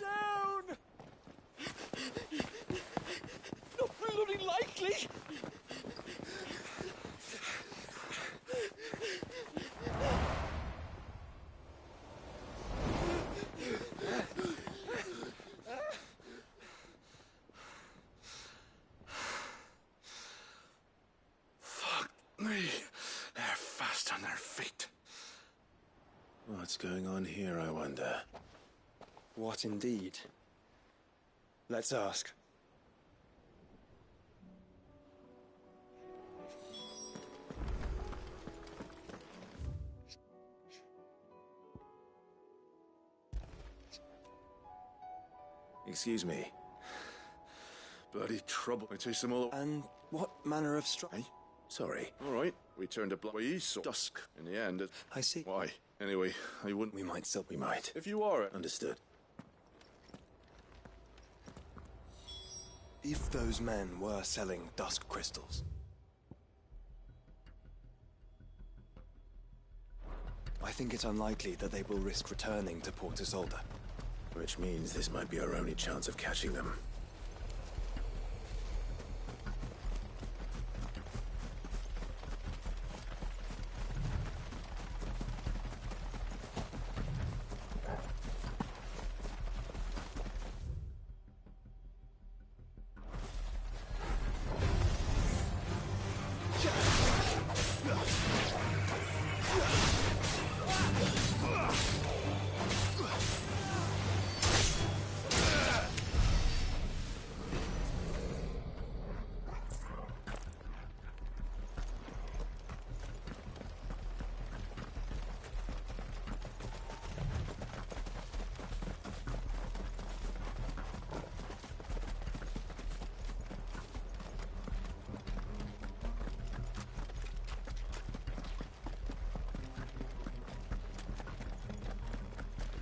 down! Not bloody likely! Fuck me. They're fast on their feet. What's going on here, I wonder? What indeed? Let's ask. Excuse me. Bloody trouble. I chased them all. And what manner of Hey? Sorry. All right. We turned a block way east, so dusk. In the end, I see. Why? Anyway, I wouldn't. We might still We might. If you are Understood. If those men were selling dusk crystals, I think it's unlikely that they will risk returning to Port Isolde. Which means this might be our only chance of catching them.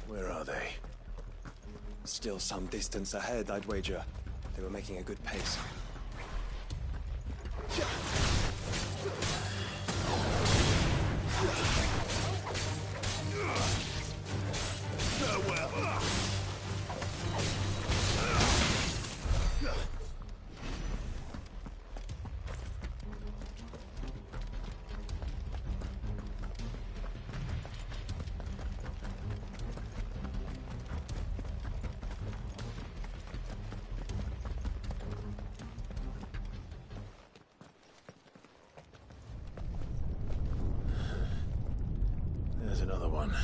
Where are they? Still some distance ahead, I'd wager. They were making a good pace. There's another one.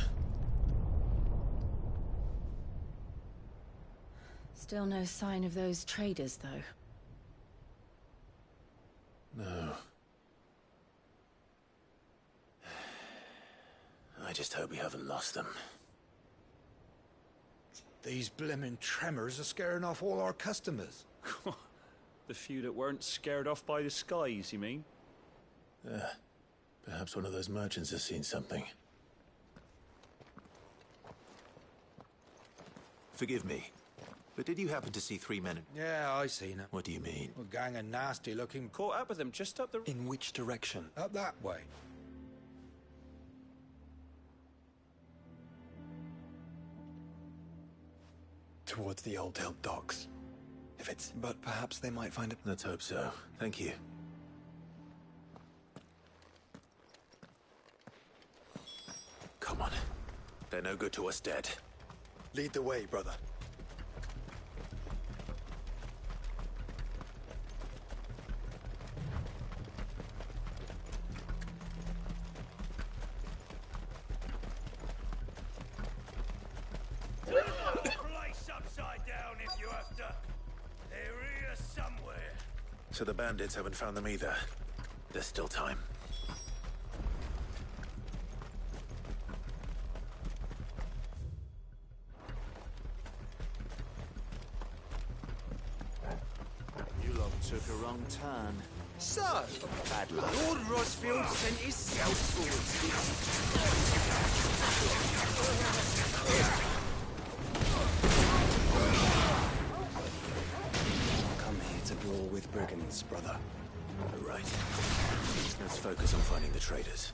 Still no sign of those traders, though. No. I just hope we haven't lost them. These blimmin' tremors are scaring off all our customers. The few that weren't scared off by the skies, you mean? Perhaps one of those merchants has seen something. Forgive me, but did you happen to see three men? Yeah, I seen it. What do you mean? A gang of nasty-looking... Caught up with them just up the... In which direction? Up that way. Towards the Old Hill docks. If it's... But perhaps they might find it. Let's hope so. Thank you. Come on. They're no good to us dead. Lead the way, brother. Place upside down if you have to. They're here somewhere. So the bandits haven't found them either. There's still time. You lot took a wrong turn. So, Bad luck. Lord Rosfield sent his southwards. Come here to brawl with brigands, brother. Right. Let's focus on finding the traders.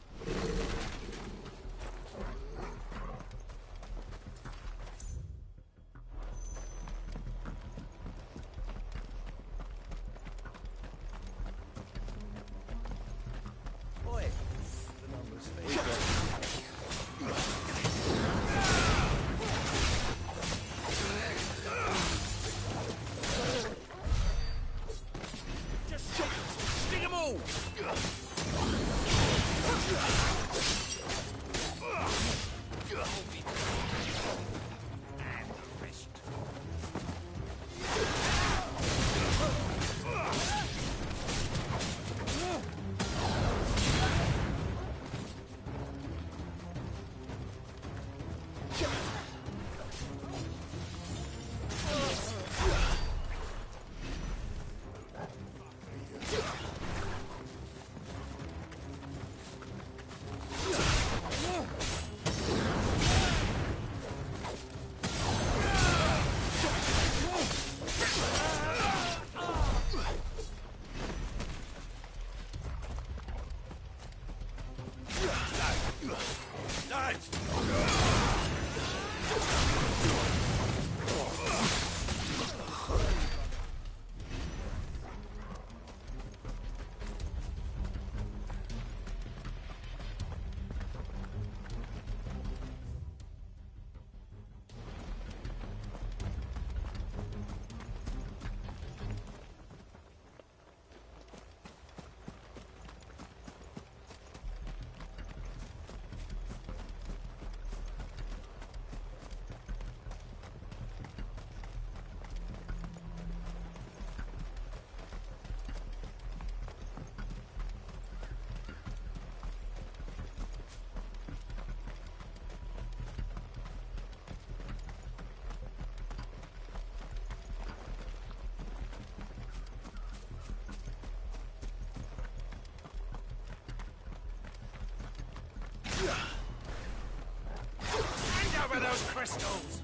rascals!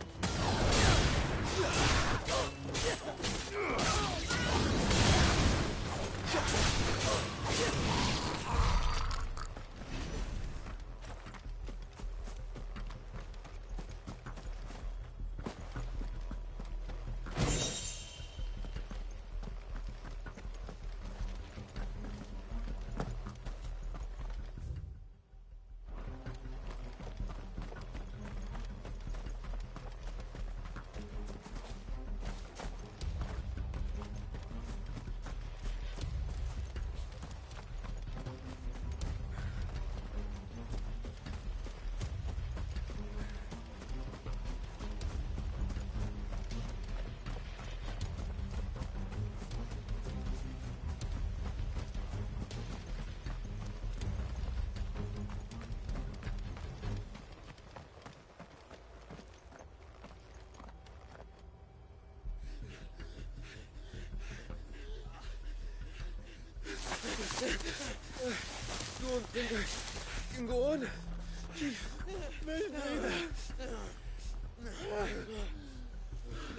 Go on, Tinder. You can go on.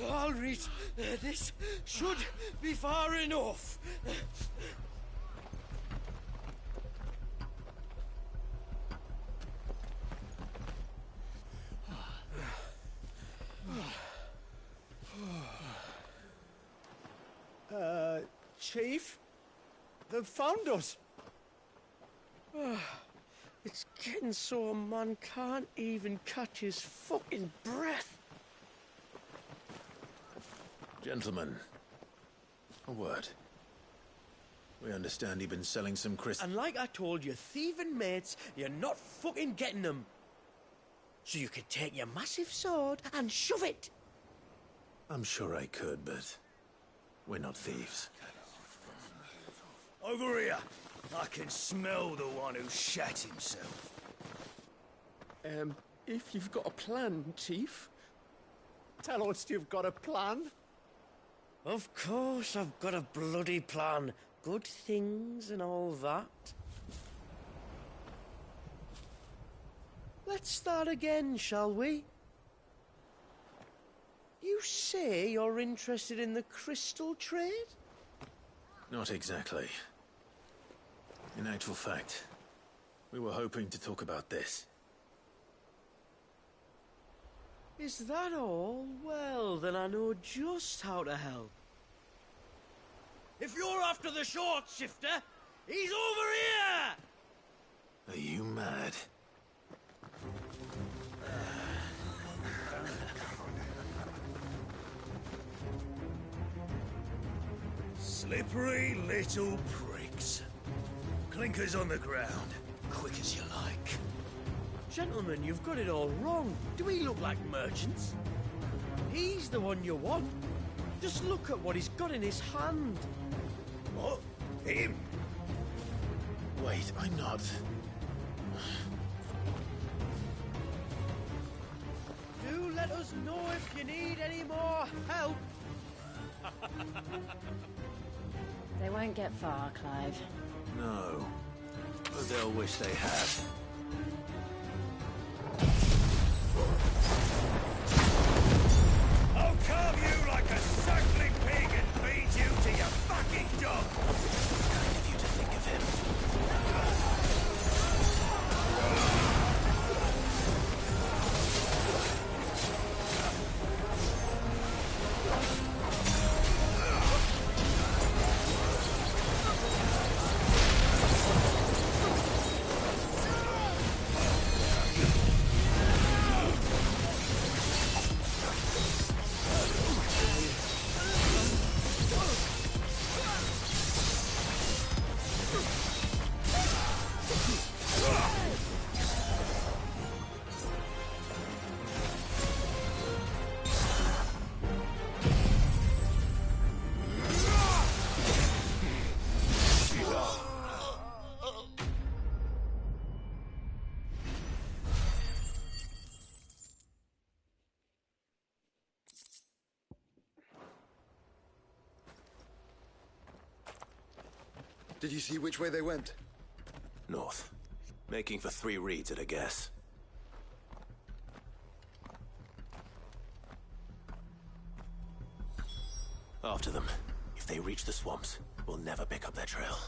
I'll read. This should be far enough. Chief? They've found us. It's getting so a man can't even catch his fucking breath. Gentlemen, a word. We understand you've been selling some crystals. And like I told your thieving mates, you're not fucking getting them. So you could take your massive sword and shove it. I'm sure I could, but we're not thieves. Over here. I can smell the one who shat himself. If you've got a plan, Chief, tell us you've got a plan. Of course I've got a bloody plan. Good things and all that. Let's start again, shall we? You say you're interested in the crystal trade? Not exactly. In actual fact, we were hoping to talk about this. Is that all? Well, then I know just how to help. If you're after the short shifter, he's over here! Are you mad? Slippery little pricks. Clinkers on the ground, quick as you like. Gentlemen, you've got it all wrong. Do we look like merchants? He's the one you want. Just look at what he's got in his hand. What? Him? Wait, I'm not. Do let us know if you need any more help. They won't get far, Clive. No. But they'll wish they had. I'll carve you like a suckling pig and feed you to your fucking dog. Kind of you to think of him. Did you see which way they went? North. Making for 3 reads at a guess. after them. If they reach the swamps, we'll never pick up their trail.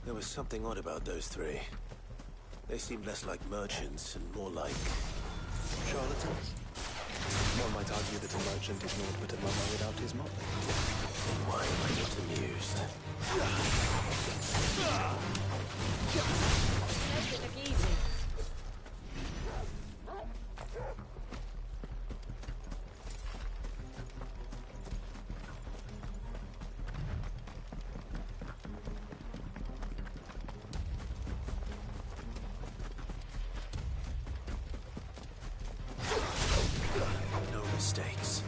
There was something odd about those three. They seemed less like merchants and more like... Charlatans? One might argue that a merchant is naught but a mummer without his motley. Why am I not amused? Make it look easy. No mistakes.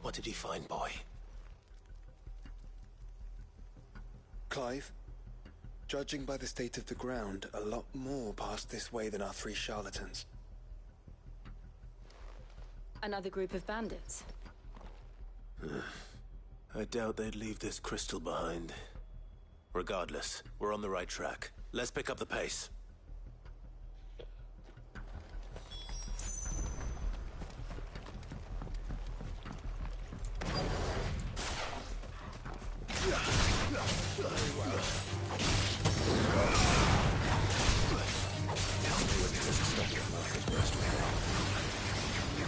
What did you find, boy? Clive, judging by the state of the ground, a lot more passed this way than our three charlatans. Another group of bandits. I doubt they'd leave this crystal behind. Regardless, we're on the right track. Let's pick up the pace.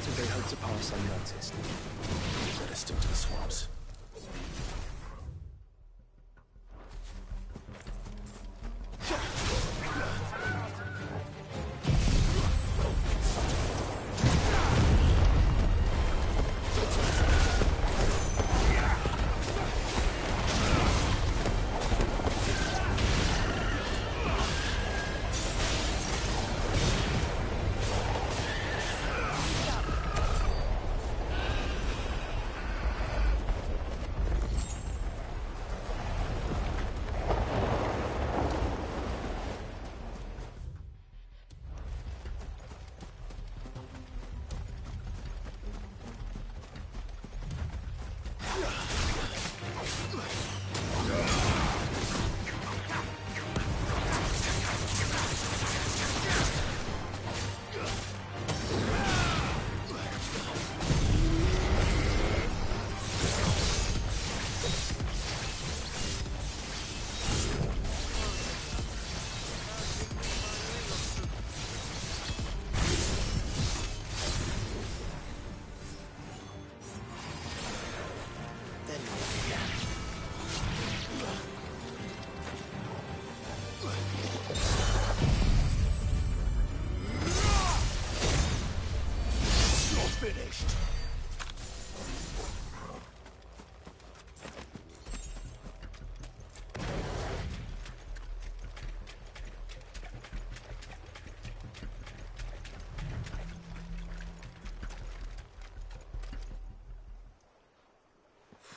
Did they hope to pass unnoticed? Better stick to the swamps.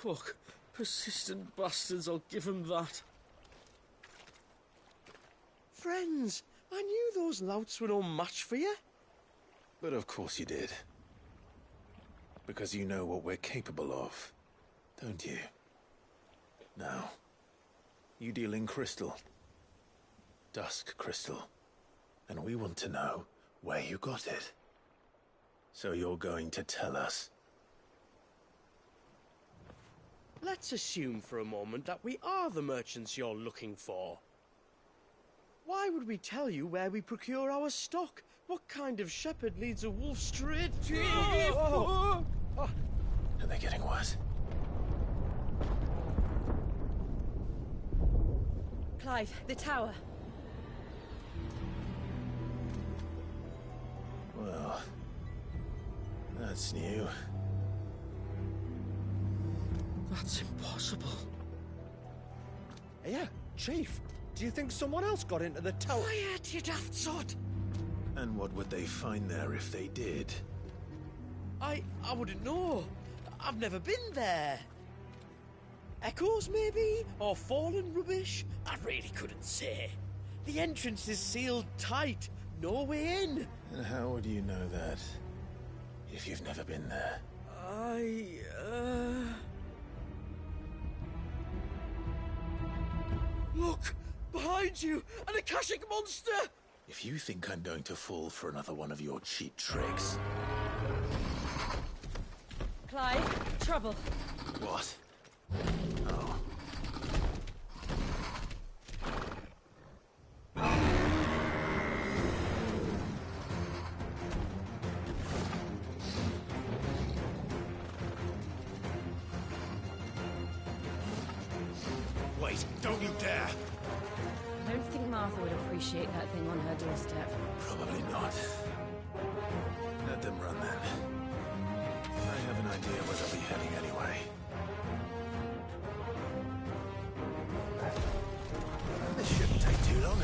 fuck. Persistent bastards, I'll give them that. Friends, I knew those louts were no match for you. But of course you did. Because you know what we're capable of, don't you? Now, you deal in crystal. Dusk crystal. And we want to know where you got it. So you're going to tell us? Let's assume for a moment that we are the merchants you're looking for. Why would we tell you where we procure our stock? What kind of shepherd leads a wolf straight to... Are they getting worse? Clive, the tower. Well, that's new. That's impossible. Yeah, Chief. Do you think someone else got into the tower? Quiet, you daft sod! And what would they find there if they did? I wouldn't know. I've never been there. Echoes, maybe? Or fallen rubbish? I really couldn't say. The entrance is sealed tight. No way in. And how would you know that, if you've never been there? Look! Behind you! An Akashic monster! If you think I'm going to fall for another one of your cheap tricks... Clive, trouble. What? Oh. Wait, don't you dare! I don't think Martha would appreciate that thing on her doorstep. Probably not. Let them run then. I have an idea where they'll be heading anyway. This shouldn't take too long.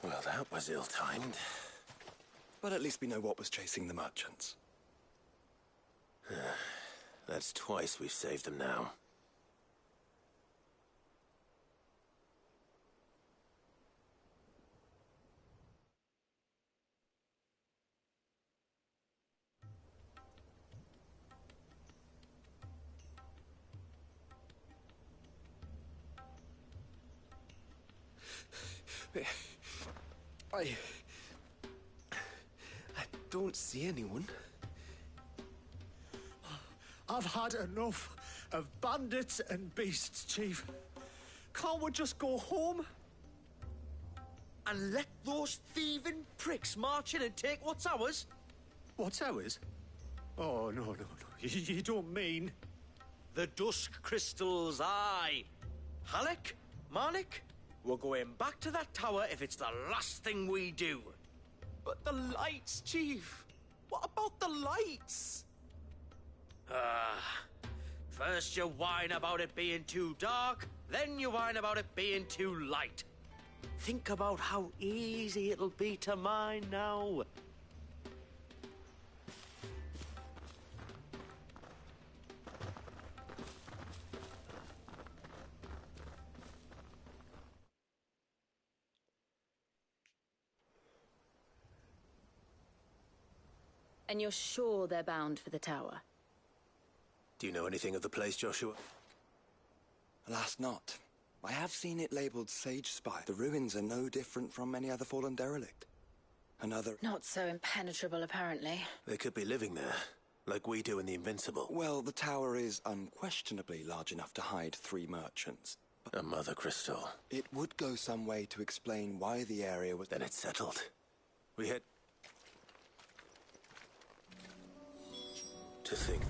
Well, that was ill-timed. But at least we know what was chasing the merchants. That's twice we've saved them now. I don't see anyone. I've had enough of bandits and beasts, Chief. Can't we just go home? And let those thieving pricks march in and take what's ours? What's ours? Oh, no. You don't mean... The Dusk Crystals, aye. Halleck, Marnik, we're going back to that tower if it's the last thing we do. But the lights, Chief. What about the lights? First you whine about it being too dark, then you whine about it being too light. Think about how easy it'll be to mine now. And you're sure they're bound for the tower? Do you know anything of the place, Joshua? Alas, not. I have seen it labeled Sage Spire. The ruins are no different from any other fallen derelict. Another... Not so impenetrable, apparently. They could be living there, like we do in the Invincible. Well, the tower is unquestionably large enough to hide 3 merchants. A Mother Crystal. It would go some way to explain why the area was... Then it's settled. We head... To think...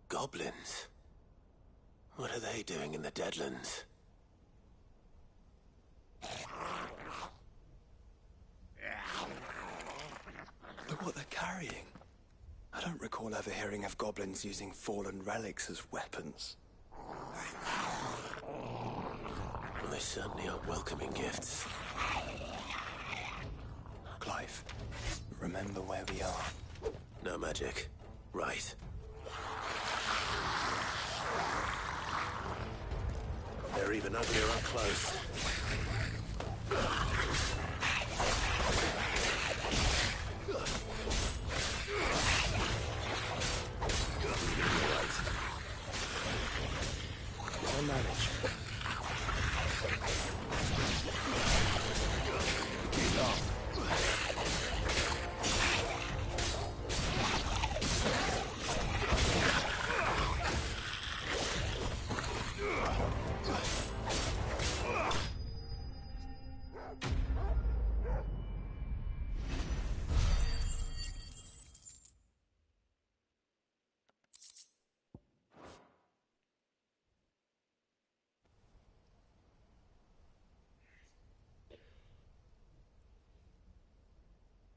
Goblins? What are they doing in the Deadlands? Look what they're carrying. I don't recall ever hearing of goblins using fallen relics as weapons. Well, they certainly aren't welcoming gifts. Clive, remember where we are. No magic. Right. They're even uglier up close. I'll manage.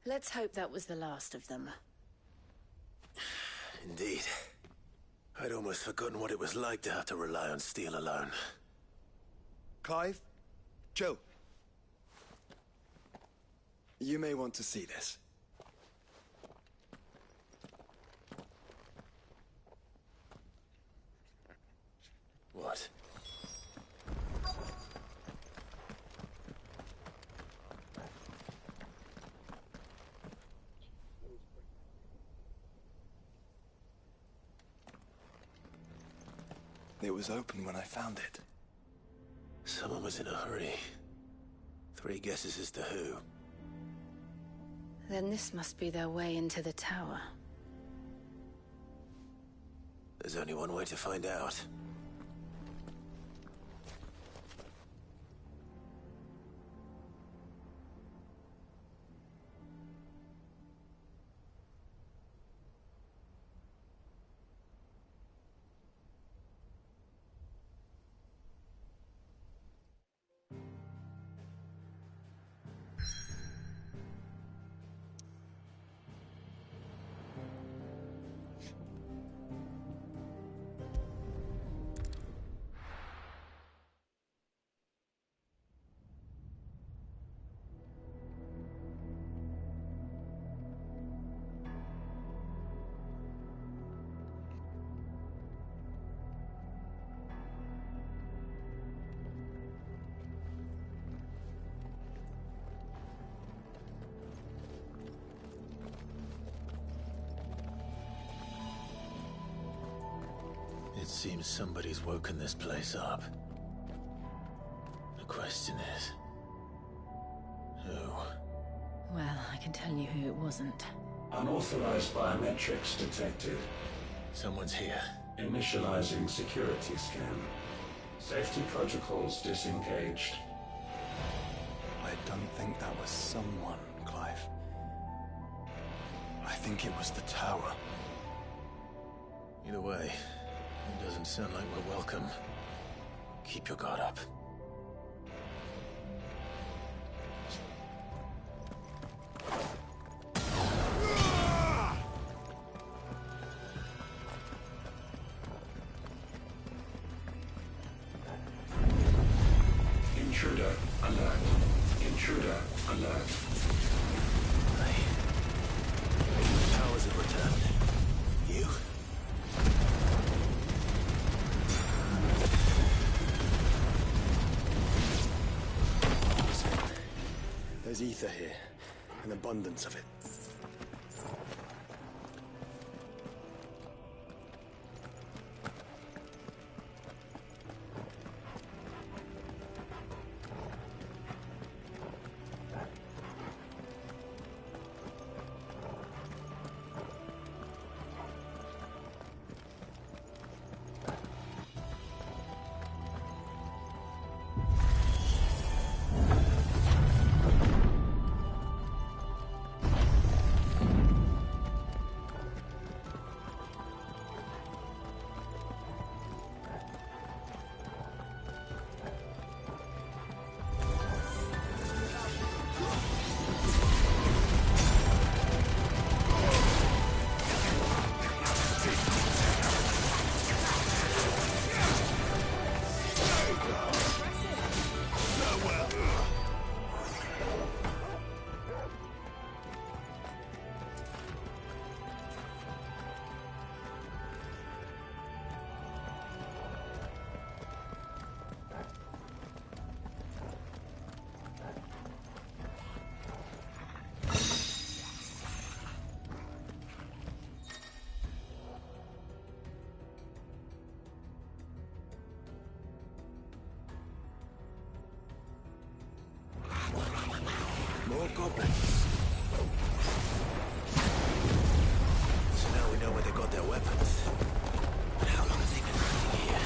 Let's hope that was the last of them. Indeed. I'd almost forgotten what it was like to have to rely on steel alone. Clive? Jill? You may want to see this. What? It was open when I found it. Someone was in a hurry. 3 guesses as to who. Then this must be their way into the tower. There's only one way to find out. It seems somebody's woken this place up. The question is... who? Well, I can tell you who it wasn't. Unauthorized biometrics detected. Someone's here. Initializing security scan. Safety protocols disengaged. I don't think that was someone, Clive. I think it was the tower. Either way, it doesn't sound like we're welcome. Keep your guard up. Intruder alert. Intruder alert. The towers have returned. You? There's ether here, an abundance of it. More goblins. So now we know where they got their weapons. But how long have they been hiding here?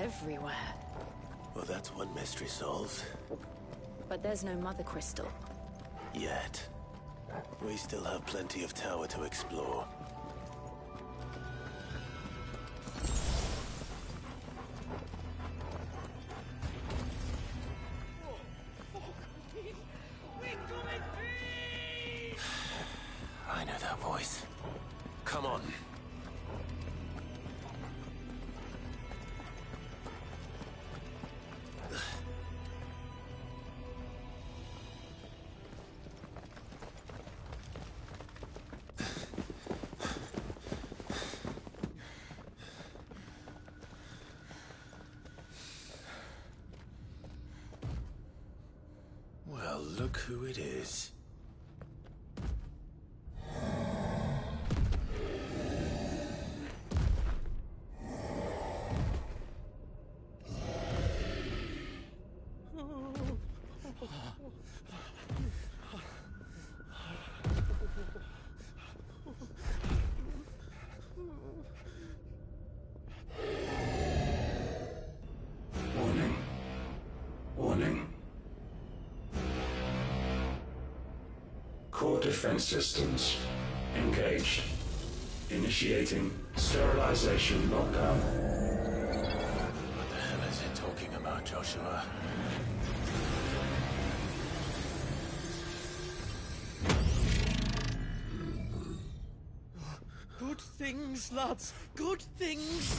everywhere. Well, that's one mystery solved. But there's no Mother Crystal. Yet. We still have plenty of tower to explore. I know that voice. Come on. Well, look who it is. Warning. Warning. Core defense systems engaged. Initiating sterilization lockdown. What the hell is it talking about, Joshua? Good things, lads. Good things.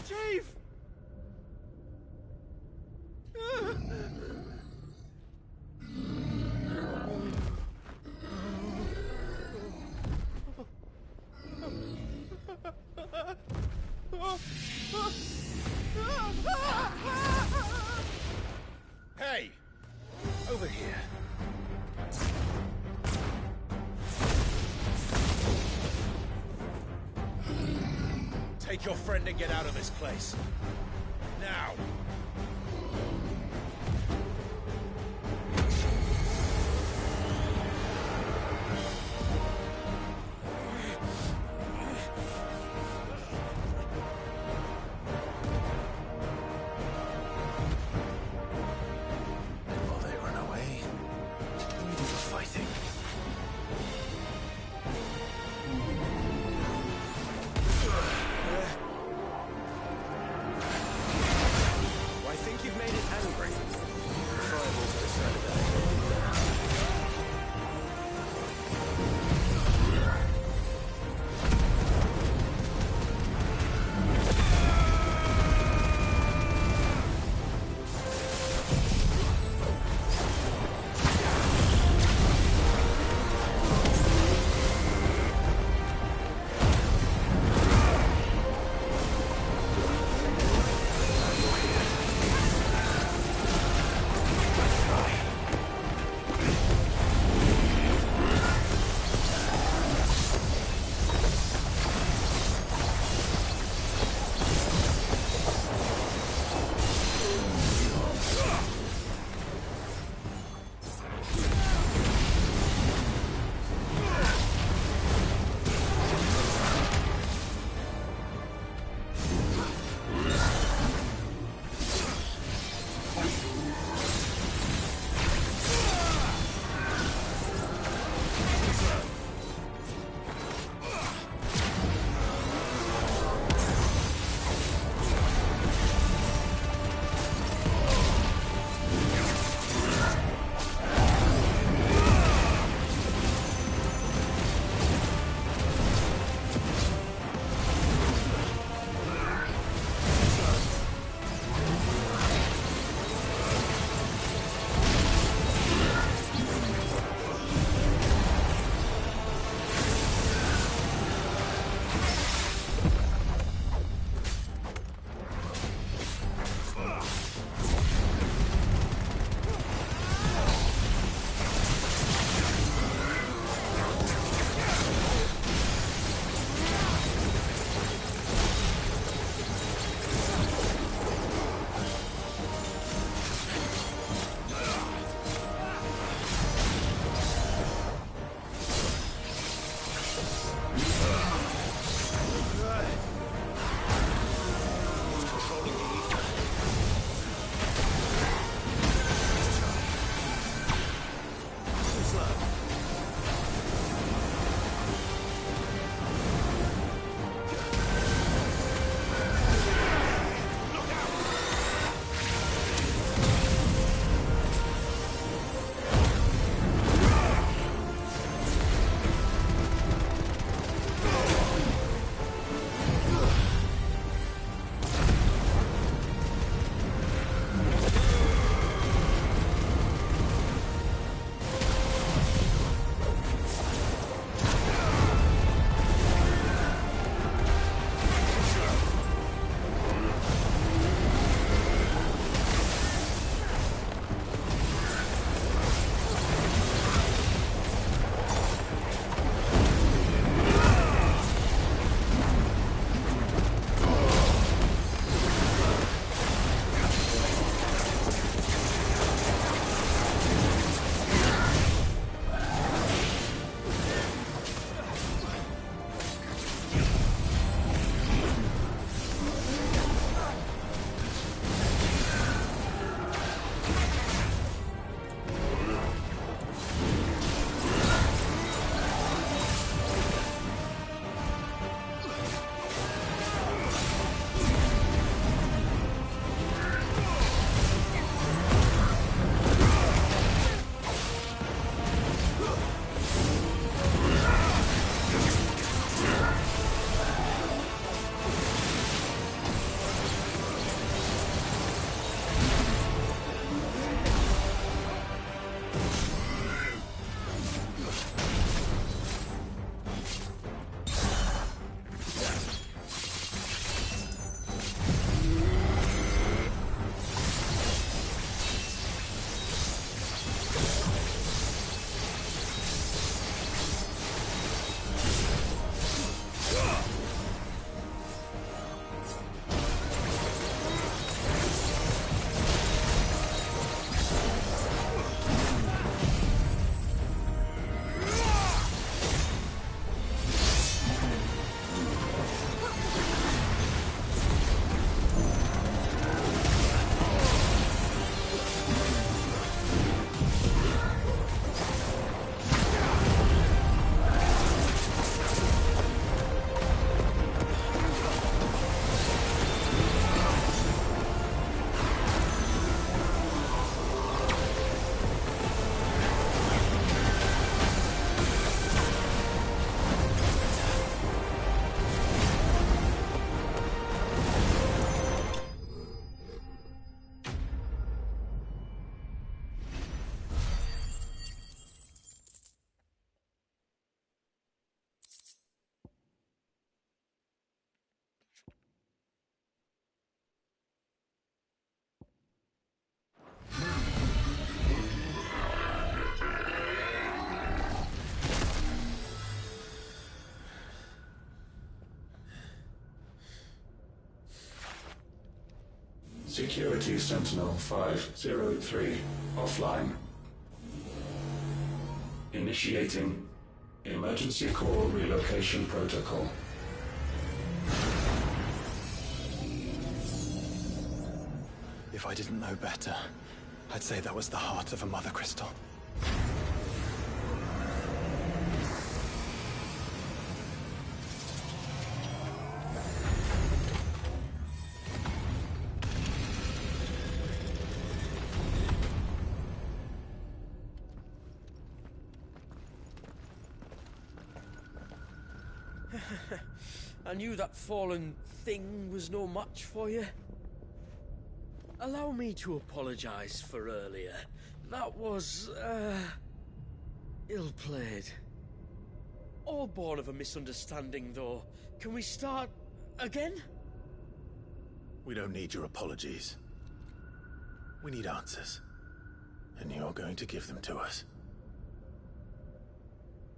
Chief! Hey! Over here. Take your friend and get out of this place. Now! And while they run away, we do the fighting. Security Sentinel 503 offline. Initiating Emergency Core Relocation Protocol. If I didn't know better, I'd say that was the heart of a Mother Crystal. I knew that fallen thing was no match for you. Allow me to apologize for earlier. That was, ill-played. All born of a misunderstanding, though. Can we start again? We don't need your apologies. We need answers. And you're going to give them to us.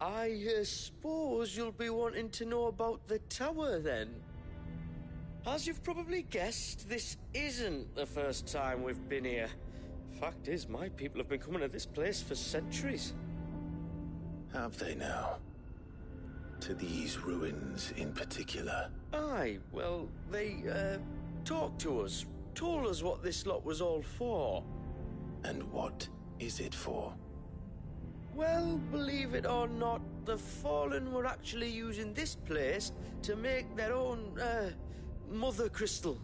I suppose you'll be wanting to know about the tower, then? As you've probably guessed, this isn't the first time we've been here. Fact is, my people have been coming to this place for centuries. Have they now? To these ruins in particular? Aye, well, they, talked to us, told us what this lot was all for. And what is it for? Well, believe it or not, the Fallen were actually using this place to make their own, Mother Crystal.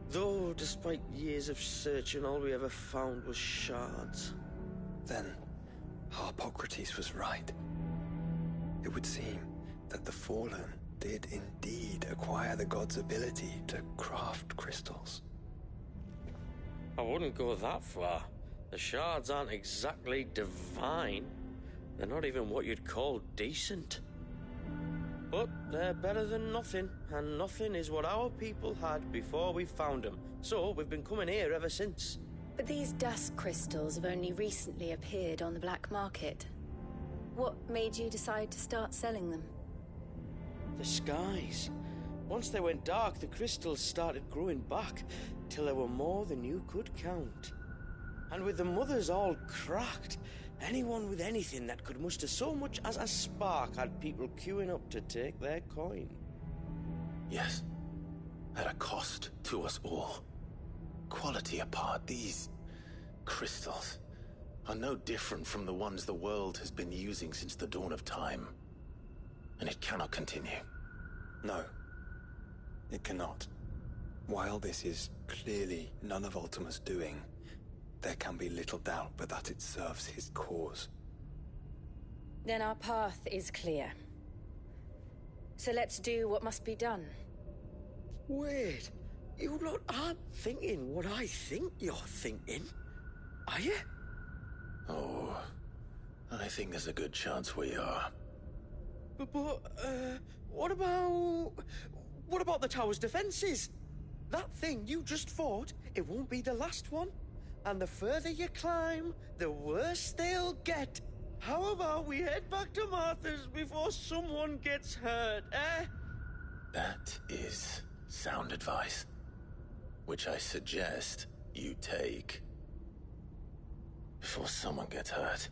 Though, despite years of searching, all we ever found was shards. Then, Harpocrates was right. It would seem that the Fallen did indeed acquire the god's ability to craft crystals. I wouldn't go that far. The shards aren't exactly divine. They're not even what you'd call decent. But they're better than nothing, and nothing is what our people had before we found them. So we've been coming here ever since. But these dust crystals have only recently appeared on the black market. What made you decide to start selling them? The skies. Once they went dark, the crystals started growing back, till there were more than you could count. And with the mothers all cracked, anyone with anything that could muster so much as a spark had people queuing up to take their coin. Yes. At a cost to us all. Quality apart, these crystals are no different from the ones the world has been using since the dawn of time. And it cannot continue. No, it cannot. While this is clearly none of Ultima's doing, there can be little doubt but that it serves his cause. Then our path is clear. So let's do what must be done. Wait, you lot aren't thinking what I think you're thinking, are you? Oh, I think there's a good chance we are. But, what about the tower's defenses? That thing you just fought, it won't be the last one. And the further you climb, the worse they'll get. How about we head back to Martha's before someone gets hurt, eh? That is sound advice, which I suggest you take before someone gets hurt.